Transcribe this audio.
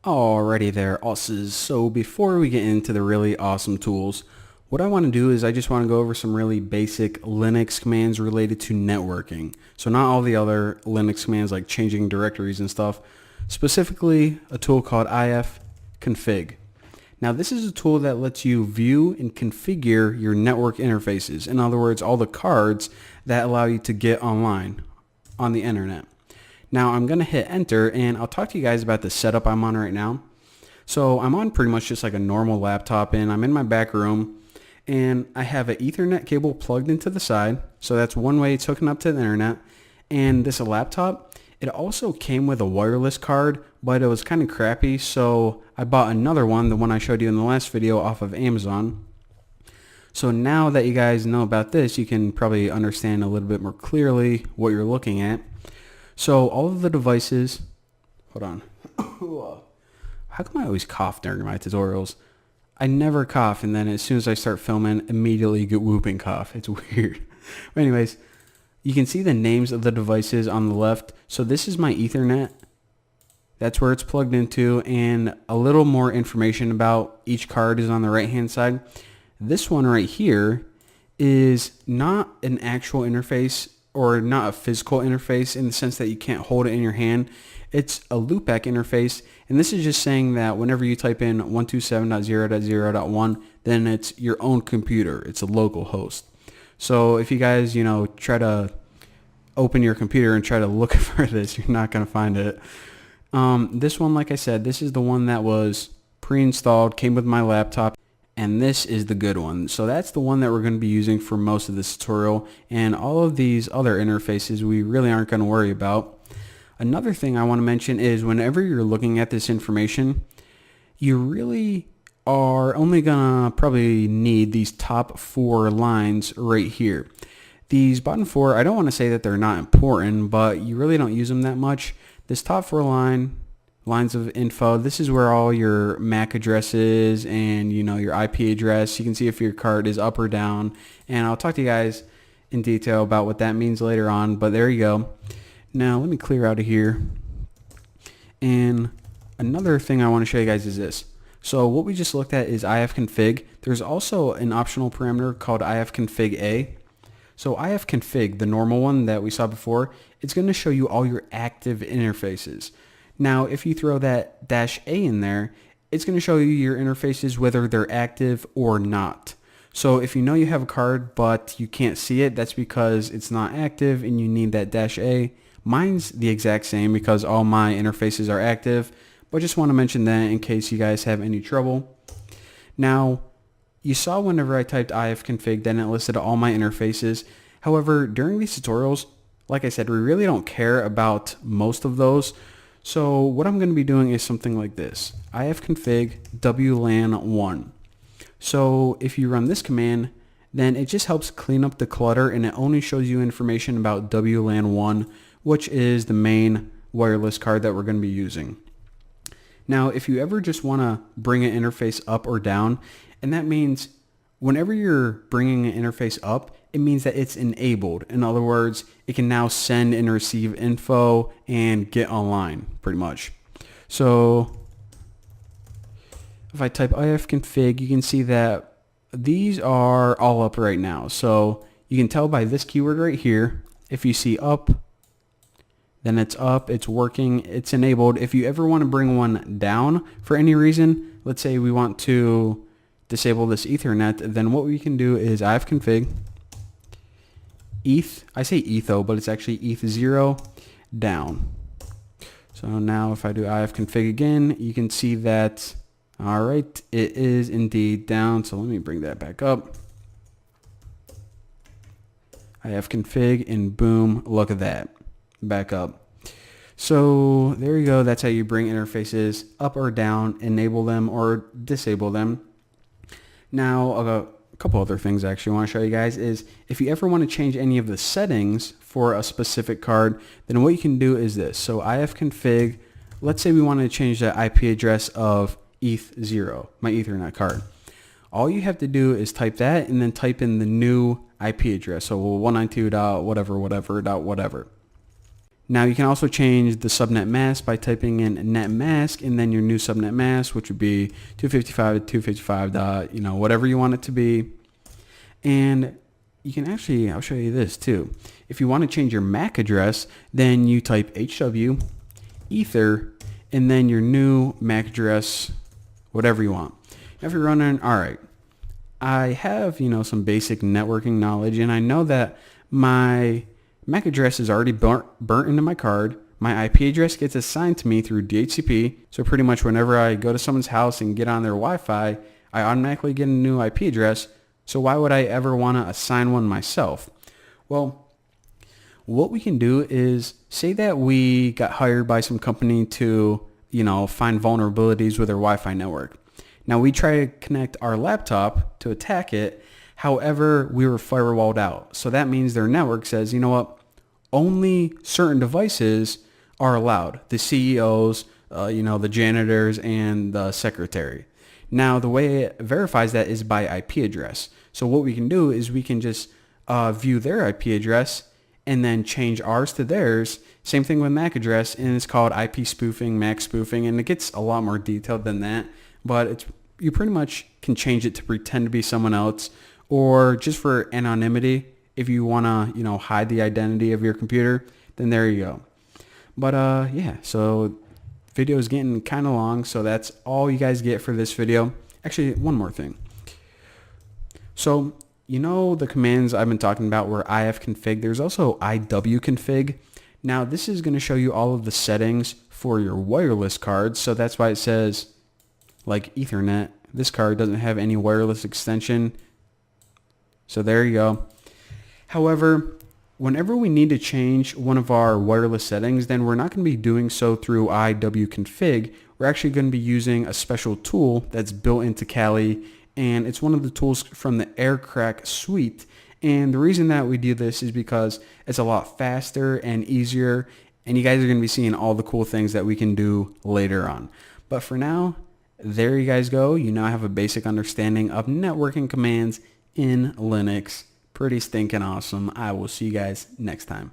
Alrighty there, Osses. So before we get into the really awesome tools, what I want to do is I just want to go over some really basic Linux commands related to networking. So not all the other Linux commands like changing directories and stuff, specifically a tool called ifconfig. Now this is a tool that lets you view and configure your network interfaces. In other words, all the cards that allow you to get online on the internet. Now I'm going to hit enter and I'll talk to you guys about the setup I'm on right now. So I'm on pretty much just like a normal laptop and I'm in my back room and I have an Ethernet cable plugged into the side. So that's one way it's hooking up to the internet. And this laptop, it also came with a wireless card, but it was kind of crappy. So I bought another one, the one I showed you in the last video off of Amazon. So now that you guys know about this, you can probably understand a little bit more clearly what you're looking at. So all of the devices, hold on. How come I always cough during my tutorials? I never cough, and then as soon as I start filming, immediately get whooping cough. It's weird. But anyways, you can see the names of the devices on the left. So this is my Ethernet. That's where it's plugged into, and a little more information about each card is on the right-hand side. This one right here is not an actual interface or not a physical interface in the sense that you can't hold it in your hand. It's a loopback interface, and this is just saying that whenever you type in 127.0.0.1, then it's your own computer. It's a local host. So if you guys, try to open your computer and try to look for this, you're not going to find it. This one, like I said, this is the one that was pre-installed, came with my laptop. And this is the good one. So that's the one that we're going to be using for most of this tutorial. And all of these other interfaces we really aren't going to worry about. Another thing I want to mention is whenever you're looking at this information, you really are only going to probably need these top 4 lines right here. These bottom 4, I don't want to say that they're not important, but you really don't use them that much. This top 4 lines of info, this is where all your MAC addresses and your IP address. You can see if your card is up or down, and I'll talk to you guys in detail about what that means later on, but there you go. Now let me clear out of here. And another thing I want to show you guys is this. So what we just looked at is ifconfig. There's also an optional parameter called ifconfig-a. So ifconfig, the normal one that we saw before, it's going to show you all your active interfaces. Now, if you throw that -a in there, it's going to show you your interfaces whether they're active or not. So if you know you have a card but you can't see it, that's because it's not active and you need that -a. Mine's the exact same because all my interfaces are active, but just want to mention that in case you guys have any trouble. Now, you saw whenever I typed ifconfig, then it listed all my interfaces. However, during these tutorials, like I said, we really don't care about most of those. So what I'm going to be doing is something like this, ifconfig wlan1. So if you run this command, then it just helps clean up the clutter and it only shows you information about wlan1, which is the main wireless card that we're going to be using. Now, if you ever just want to bring an interface up or down, and that means whenever you're bringing an interface up, it means that it's enabled. In other words, it can now send and receive info and get online, pretty much. So if I type ifconfig, you can see that these are all up right now. So you can tell by this keyword right here, if you see up, then it's up, it's working, it's enabled. If you ever want to bring one down for any reason, let's say we want to disable this Ethernet, then what we can do is ifconfig eth, I say etho, but it's actually eth0 down. So now if I do ifconfig again, you can see that, all right, it is indeed down. So let me bring that back up. ifconfig and boom, look at that, back up. So there you go. That's how you bring interfaces up or down, enable them or disable them. Now, a couple other things I actually want to show you guys is if you ever want to change any of the settings for a specific card, then what you can do is this. So ifconfig, let's say we want to change the IP address of eth0, my Ethernet card. All you have to do is type that and then type in the new IP address. So 192.whatever. Now you can also change the subnet mask by typing in net mask and then your new subnet mask, which would be 255.255 dot, whatever you want it to be. And you can actually, I'll show you this too. If you want to change your MAC address, then you type HW ether and then your new MAC address, whatever you want. If you're running, all right, I have, some basic networking knowledge, and I know that my MAC address is already burnt into my card. My IP address gets assigned to me through DHCP. So pretty much whenever I go to someone's house and get on their Wi-Fi, I automatically get a new IP address. So why would I ever want to assign one myself? Well, what we can do is say that we got hired by some company to, find vulnerabilities with our Wi-Fi network. Now we try to connect our laptop to attack it. However, we were firewalled out. So that means their network says, you know what? Only certain devices are allowed. The CEOs, the janitors, and the secretary. Now, the way it verifies that is by IP address. So what we can do is we can just view their IP address and then change ours to theirs. Same thing with MAC address, and it's called IP spoofing, MAC spoofing, and it gets a lot more detailed than that. But you pretty much can change it to pretend to be someone else, or just for anonymity. If you want to, hide the identity of your computer, then there you go. But yeah, so video is getting kind of long, so that's all you guys get for this video. Actually, one more thing. So, the commands I've been talking about were ifconfig. There's also iwconfig. Now, this is going to show you all of the settings for your wireless cards. So that's why it says, like Ethernet, this card doesn't have any wireless extension. So there you go. However, whenever we need to change one of our wireless settings, then we're not going to be doing so through iwconfig. We're actually going to be using a special tool that's built into Kali, and it's one of the tools from the Aircrack suite. And the reason that we do this is because it's a lot faster and easier, and you guys are going to be seeing all the cool things that we can do later on. But for now, there you guys go. You now have a basic understanding of networking commands in Linux. Pretty stinking awesome. I will see you guys next time.